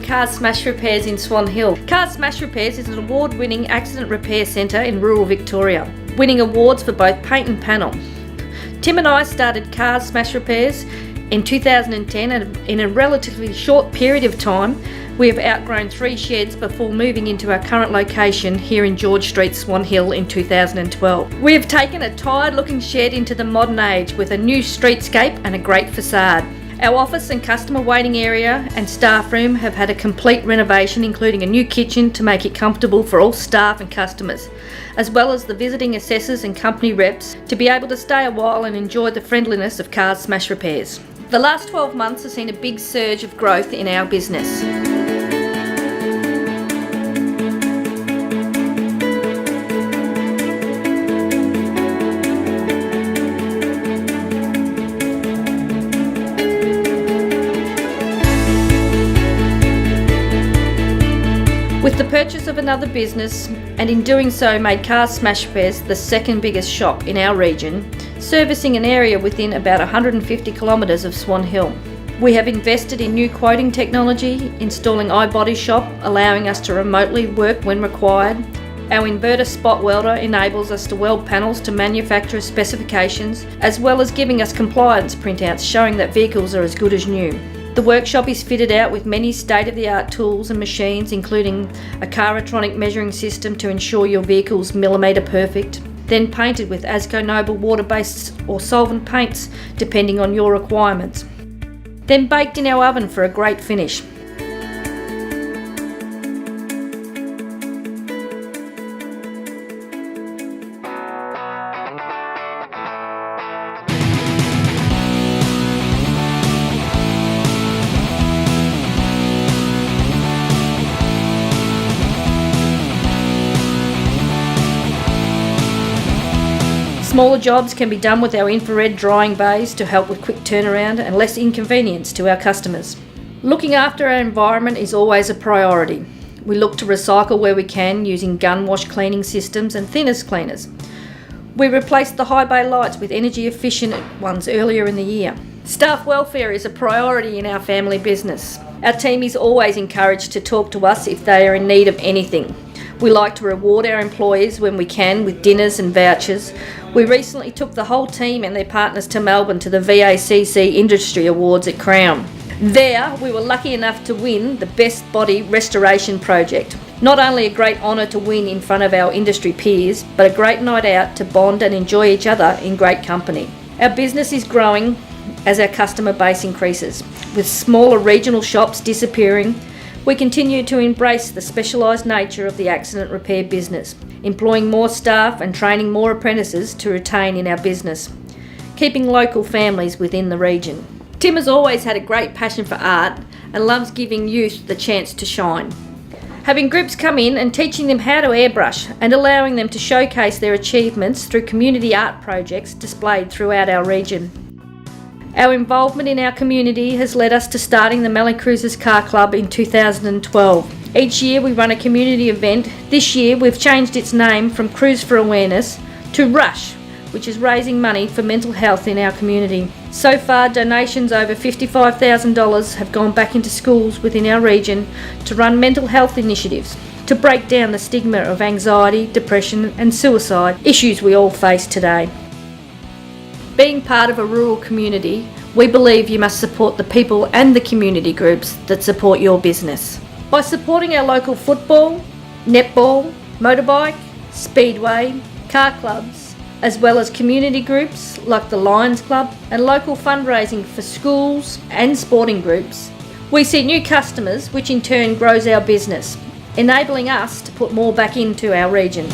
Cars Smash Repairs in Swan Hill. Cars Smash Repairs is an award-winning accident repair centre in rural Victoria, winning awards for both paint and panel. Tim and I started Cars Smash Repairs in 2010, and in a relatively short period of time, we have outgrown 3 sheds before moving into our current location here in George Street, Swan Hill in 2012. We have taken a tired-looking shed into the modern age with a new streetscape and a great facade. Our office and customer waiting area and staff room have had a complete renovation, including a new kitchen to make it comfortable for all staff and customers, as well as the visiting assessors and company reps to be able to stay a while and enjoy the friendliness of Cars Smash Repairs. The last 12 months has seen a big surge of growth in our business. With the purchase of another business, and in doing so made Cars Smash Repairs the second biggest shop in our region, servicing an area within about 150 kilometres of Swan Hill. We have invested in new quoting technology, installing iBody Shop, allowing us to remotely work when required. Our inverter spot welder enables us to weld panels to manufacturer specifications, as well as giving us compliance printouts showing that vehicles are as good as new. The workshop is fitted out with many state-of-the-art tools and machines, including a Caratronic measuring system to ensure your vehicle's millimetre perfect, then painted with Asco Noble water-based or solvent paints depending on your requirements, then baked in our oven for a great finish. Smaller jobs can be done with our infrared drying bays to help with quick turnaround and less inconvenience to our customers. Looking after our environment is always a priority. We look to recycle where we can using gun wash cleaning systems and thinners cleaners. We replaced the high bay lights with energy efficient ones earlier in the year. Staff welfare is a priority in our family business. Our team is always encouraged to talk to us if they are in need of anything. We like to reward our employees when we can with dinners and vouchers. We recently took the whole team and their partners to Melbourne to the VACC Industry Awards at Crown. There, we were lucky enough to win the Best Body Restoration Project. Not only a great honour to win in front of our industry peers, but a great night out to bond and enjoy each other in great company. Our business is growing as our customer base increases. With smaller regional shops disappearing, we continue to embrace the specialised nature of the accident repair business, employing more staff and training more apprentices to retain in our business, keeping local families within the region. Tim has always had a great passion for art and loves giving youth the chance to shine. Having groups come in and teaching them how to airbrush and allowing them to showcase their achievements through community art projects displayed throughout our region. Our involvement in our community has led us to starting the Mallee Cruisers Car Club in 2012. Each year we run a community event. This year we've changed its name from Cruise for Awareness to Rush, which is raising money for mental health in our community. So far, donations over $55,000 have gone back into schools within our region to run mental health initiatives, to break down the stigma of anxiety, depression and suicide, issues we all face today. Being part of a rural community, we believe you must support the people and the community groups that support your business. By supporting our local football, netball, motorbike, speedway, car clubs, as well as community groups like the Lions Club and local fundraising for schools and sporting groups, we see new customers, which in turn grows our business, enabling us to put more back into our region.